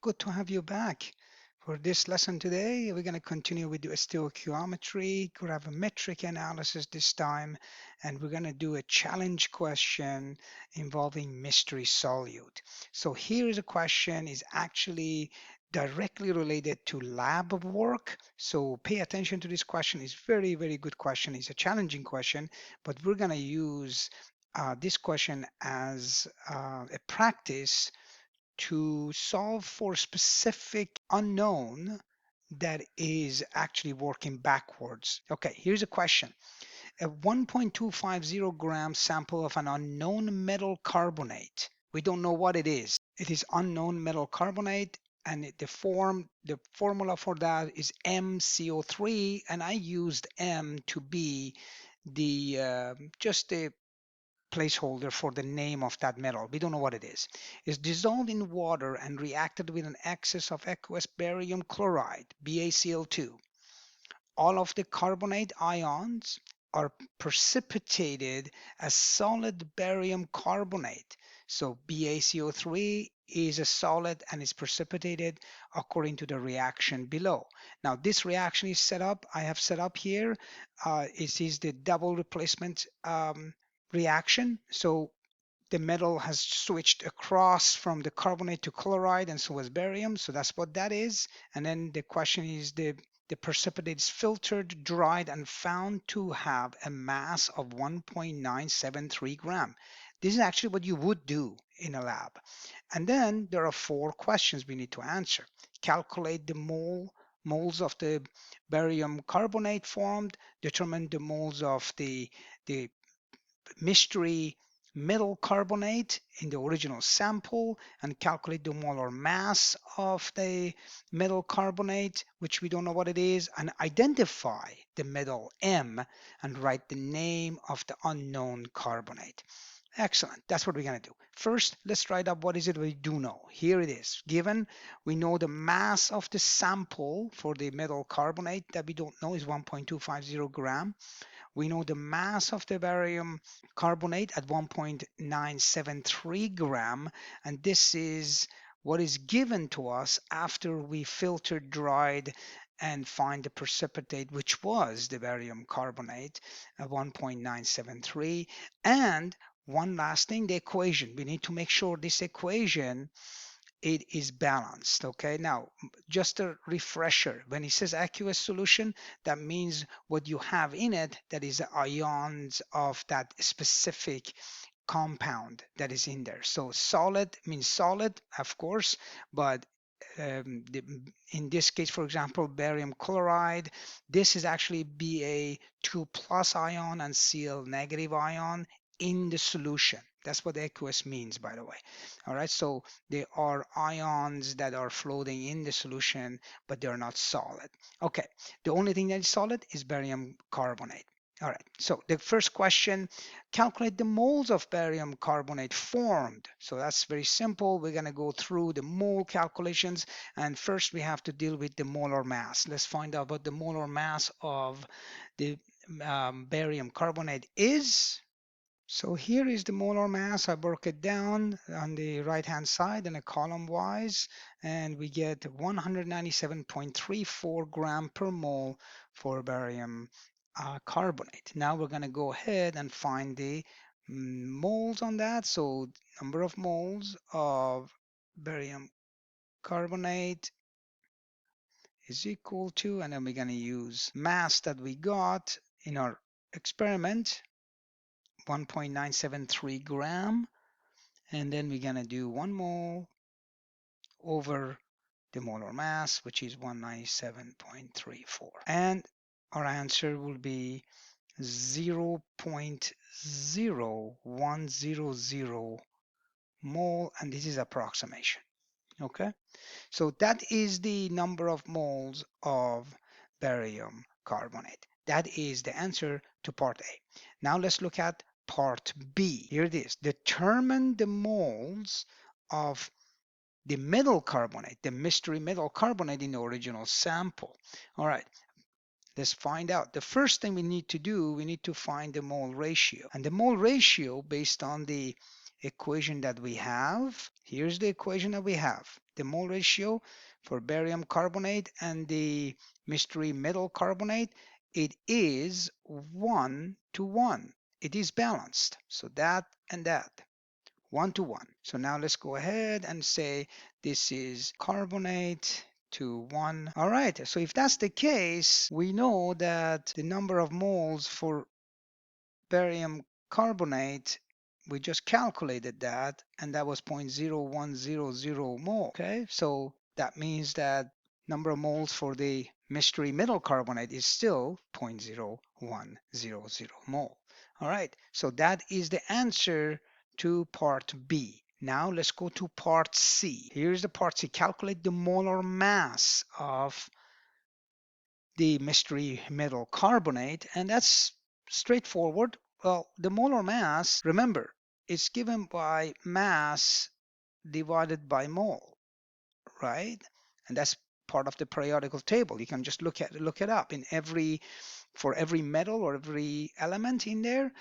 good to have you back. For this lesson today, we're going to continue with the stoichiometry, gravimetric analysis this time, and we're going to do a challenge question involving mystery solute. So here is a question is actually directly related to lab work. So pay attention to this question. It's very, very good question. It's a challenging question, but we're going to use this question as a practice to solve for specific unknown that is actually working backwards. Okay, here's a question. A 1.250 gram sample of an unknown metal carbonate. We don't know what it is. It is unknown metal carbonate, and the formula for that is MCO₃, and I used M to be the just the placeholder for the name of that metal. We don't know what it is dissolved in water and reacted with an excess of aqueous barium chloride, BaCl₂. All of the carbonate ions are precipitated as solid barium carbonate. So BaCO₃ is a solid and is precipitated according to the reaction below. Now this reaction is set up, I have set up here, it is the double replacement reaction. So the metal has switched across from the carbonate to chloride, and so has barium. So that's what that is. And then the question is the precipitate is filtered, dried, and found to have a mass of 1.973 gram. This is actually what you would do in a lab. And then there are 4 questions we need to answer. Calculate the moles of the barium carbonate formed, determine the moles of the mystery metal carbonate in the original sample, and calculate the molar mass of the metal carbonate, which we don't know what it is, and identify the metal M and write the name of the unknown carbonate. Excellent. That's what we're going to do. First, let's write up what is it we do know. Here it is. Given we know the mass of the sample for the metal carbonate that we don't know is 1.250 gram. We know the mass of the barium carbonate at 1.973 gram, and this is what is given to us after we filtered, dried, and find the precipitate, which was the barium carbonate at 1.973. And one last thing, the equation. We need to make sure this equation it is balanced. Okay, now just a refresher, when it says aqueous solution, that means what you have in it, that is ions of that specific compound that is in there. So solid means solid, of course, but in this case, for example, barium chloride, this is actually Ba2 plus ion and Cl negative ion in the solution. That's what aqueous means, by the way. All right, so they are ions that are floating in the solution, but they're not solid. Okay, the only thing that is solid is barium carbonate. All right, so the first question, calculate the moles of barium carbonate formed. So that's very simple. We're going to go through the mole calculations, and first we have to deal with the molar mass. Let's find out what the molar mass of the barium carbonate is. So here is the molar mass. I broke it down on the right hand side in a column wise, and we get 197.34 gram per mole for barium carbonate. Now we're going to go ahead and find the moles on that. So number of moles of barium carbonate is equal to, and then we're going to use mass that we got in our experiment, 1.973 gram, and then we're going to do 1 mole over the molar mass, which is 197.34, and our answer will be 0.0100 mole, and this is approximation. Okay, so that is the number of moles of barium carbonate. That is the answer to part A. Now let's look at part B. Here it is. Determine the moles of the metal carbonate, the mystery metal carbonate in the original sample. All right, let's find out. The first thing we need to do, we need to find the mole ratio. And the mole ratio, based on the equation that we have. Here's the equation that we have. The mole ratio for barium carbonate and the mystery metal carbonate, it is 1 to 1. It is balanced. So that and that, 1 to 1. So now let's go ahead and say this is carbonate to 1. All right, so if that's the case, we know that the number of moles for barium carbonate, we just calculated that, and that was 0.0100 mole. Okay, so that means that number of moles for the mystery metal carbonate is still 0.0100 mole. All right, so that is the answer to part B. Now let's go to part C. Here's the part C. Calculate the molar mass of the mystery metal carbonate, and that's straightforward. Well, the molar mass, remember, is given by mass divided by mole, right? And that's part of the periodical table. You can just look it up in for every metal or every element in there.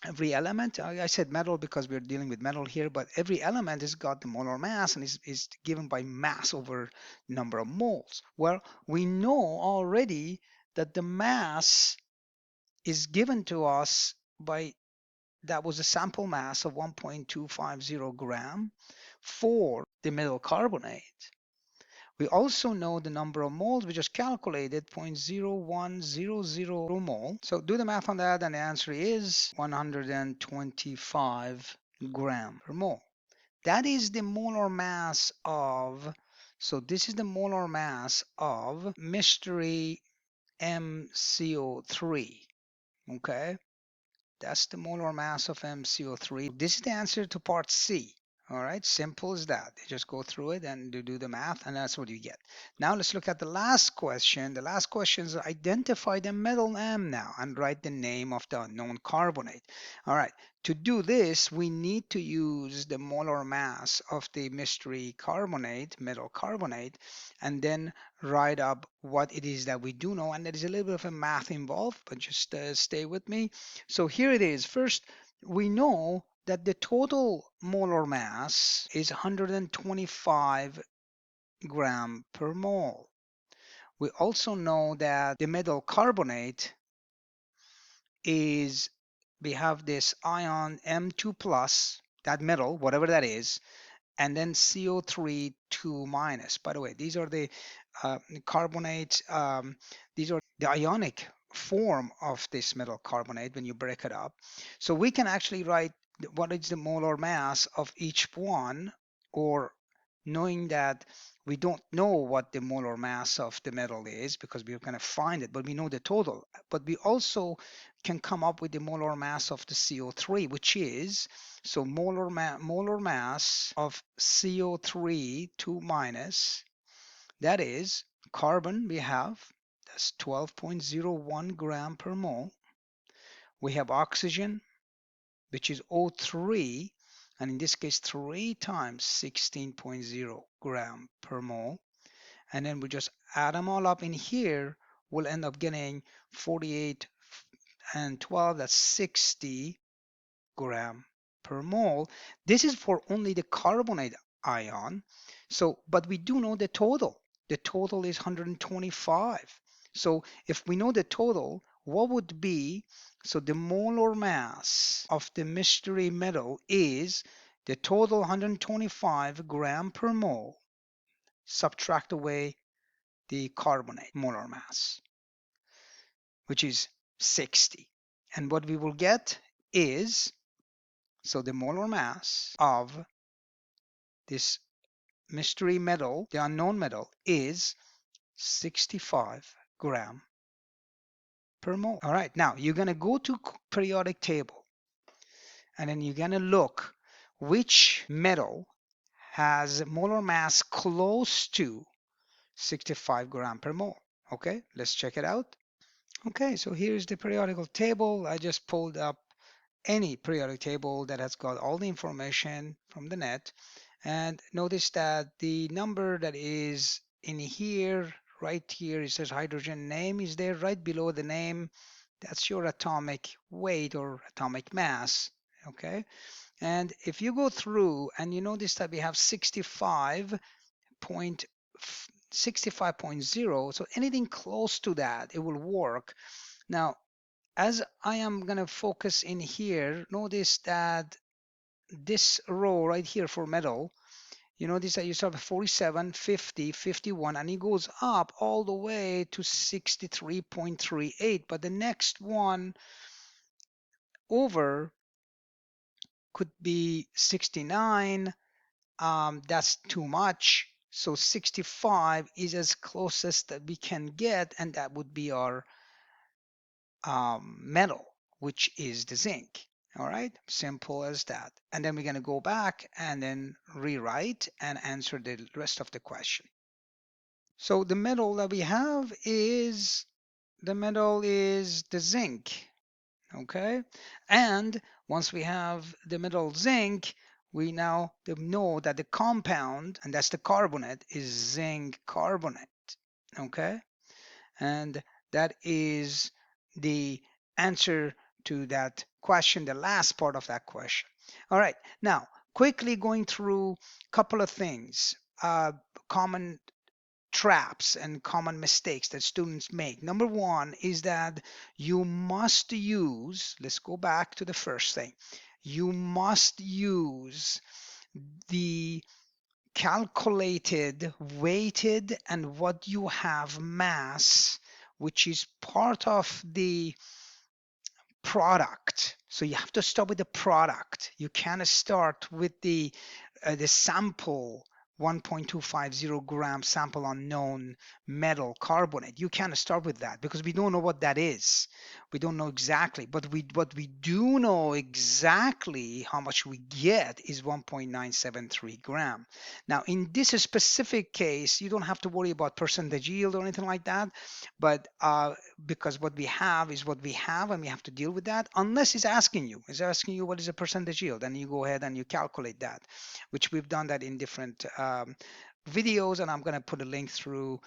Every element, I said metal because we're dealing with metal here, but every element has got the molar mass and is given by mass over number of moles. Well, we know already that the mass is given to us by, that was a sample mass of 1.250 gram for the metal carbonate. We also know the number of moles. We just calculated 0.0100 mole. So do the math on that, and the answer is 125 gram per mole. That is the molar mass of, so this is the molar mass of mystery MCO₃. Okay, that's the molar mass of MCO₃. This is the answer to part C. All right, simple as that. You just go through it and do the math, and that's what you get. Now let's look at the last question. The last question is identify the metal M now and write the name of the unknown carbonate. All right, to do this, we need to use the molar mass of the mystery carbonate, metal carbonate, and then write up what it is that we do know. And there is a little bit of a math involved, but just stay with me. So here it is. First, we know that the total molar mass is 125 gram per mole. We also know that the metal carbonate is, we have this ion M2 plus, that metal, whatever that is, and then CO₃ 2 minus. By the way, these are the carbonates, these are the ionic form of this metal carbonate when you break it up. So we can actually write what is the molar mass of each one, or knowing that we don't know what the molar mass of the metal is because we're going to find it, but we know the total. But we also can come up with the molar mass of the CO₃, which is, so molar mass of CO₃ 2 minus, that is carbon we have, that's 12.01 gram per mole. We have oxygen, which is O3, and in this case 3 times 16.0 gram per mole. And then we just add them all up in here, we'll end up getting 48 and 12, that's 60 gram per mole. This is for only the carbonate ion. So, but we do know the total. The total is 125. So if we know the total, what would be, so the molar mass of the mystery metal is the total 125 gram per mole. Subtract away the carbonate molar mass, which is 60. And what we will get is, so the molar mass of this mystery metal, the unknown metal, is 65 gram per mole. All right, now you're going to go to periodic table, and then you're going to look which metal has molar mass close to 65 gram per mole. Okay, let's check it out. Okay, so here's the periodical table. I just pulled up any periodic table that has got all the information from the net, and notice that the number that is in here, right here, it says hydrogen name is there right below the name. That's your atomic weight or atomic mass. okay? And if you go through and you notice that we have 65.0, so anything close to that, it will work. Now, as I am going to focus in here, notice that this row right here for metal, you notice that you start with 47, 50, 51, and it goes up all the way to 63.38. But the next one over could be 69. That's too much. So 65 is as closest that we can get, and that would be our metal, which is the zinc. All right, simple as that. And then we're going to go back and then rewrite and answer the rest of the question. So the metal that we have is the zinc. Okay, and once we have the metal zinc, we now know that the compound, and that's the carbonate, is zinc carbonate. Okay, and that is the answer to that question, the last part of that question. All right, now quickly going through a couple of things, common traps and common mistakes that students make. Number one is that you must use, let's go back to the first thing, you must use the calculated, weighted, and what you have mass, which is part of the product. So you have to start with the product. You can't start with the sample 1.250 gram sample unknown metal carbonate. You can't start with that because we don't know what that is. We don't know exactly, but what we do know exactly how much we get is 1.973 gram. Now in this specific case, you don't have to worry about percentage yield or anything like that, but because what we have is what we have and we have to deal with that, unless it's asking you what is the percentage yield, and you go ahead and you calculate that, which we've done that in different videos, and I'm going to put a link through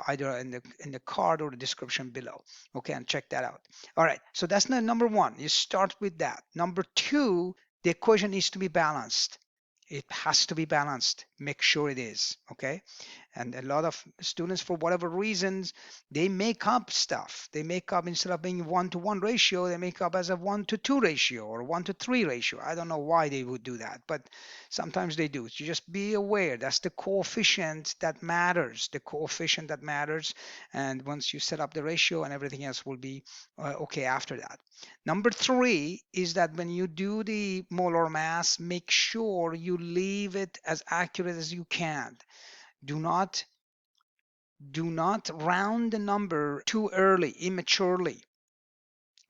either in the card or the description below. Okay, and check that out. All right, so that's number one. You start with that. Number two, the equation needs to be balanced. It has to be balanced. Make sure it is. Okay, and a lot of students, for whatever reasons, they make up stuff. They make up, instead of being 1-to-1 ratio, they make up as a 1-to-2 ratio or 1-to-3 ratio. I don't know why they would do that, but sometimes they do. So just be aware, that's the coefficient that matters. The coefficient that matters. And once you set up the ratio, and everything else will be okay after that. Number three is that when you do the molar mass, make sure you leave it as accurate as you can. Do not round the number too early, immaturely.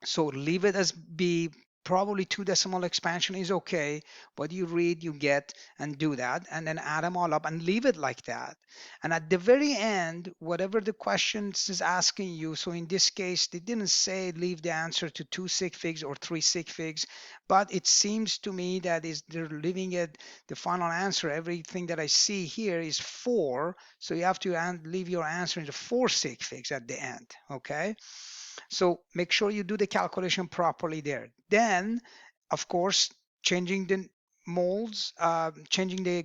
So leave it as be. Probably 2 decimal expansion is okay. What you read, you get, and do that, and then add them all up and leave it like that. And at the very end, whatever the question is asking you, so in this case, they didn't say leave the answer to 2 sig figs or 3 sig figs, but it seems to me that they're leaving it, the final answer, everything that I see here is 4. So you have to leave your answer into 4 sig figs at the end, okay? So make sure you do the calculation properly there. Then, of course, changing the molds, changing the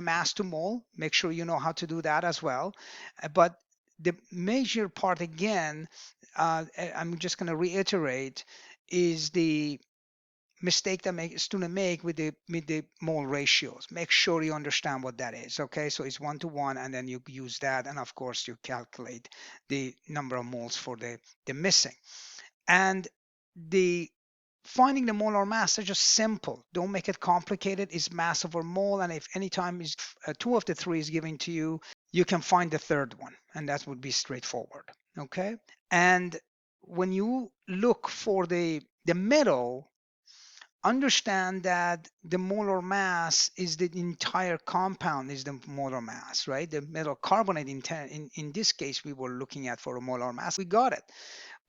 mass to mole. Make sure you know how to do that as well. But the major part, again, I'm just going to reiterate, is the mistake that student make with the mole ratios. Make sure you understand what that is. Okay, so it's 1-to-1, and then you use that, and of course you calculate the number of moles for the missing. And the finding the molar mass is just simple. Don't make it complicated. It's mass over mole, and if any time is 2 of the 3 is given to you, you can find the third one, and that would be straightforward. Okay, and when you look for the middle, understand that the molar mass is the entire compound, is the molar mass, right? The metal carbonate, in this case, we were looking at for a molar mass. We got it.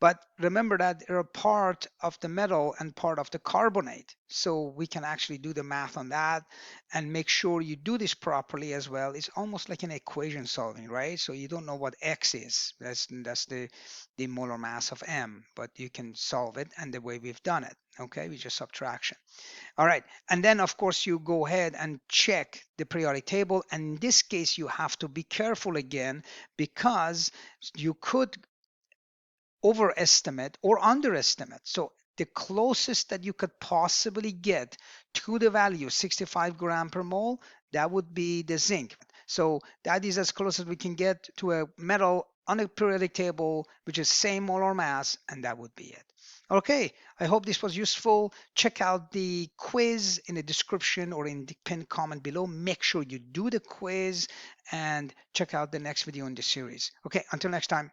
But remember that they're a part of the metal and part of the carbonate. So we can actually do the math on that and make sure you do this properly as well. It's almost like an equation solving, right? So you don't know what X is. That's the molar mass of M, but you can solve it, and the way we've done it, okay, with just subtraction. All right, and then of course you go ahead and check the periodic table, and in this case you have to be careful again, because you could overestimate or underestimate. So the closest that you could possibly get to the value 65 gram per mole, that would be the zinc. So that is as close as we can get to a metal on a periodic table, which is same molar mass, and that would be it. Okay, I hope this was useful. Check out the quiz in the description or in the pinned comment below. Make sure you do the quiz and check out the next video in the series. Okay, until next time.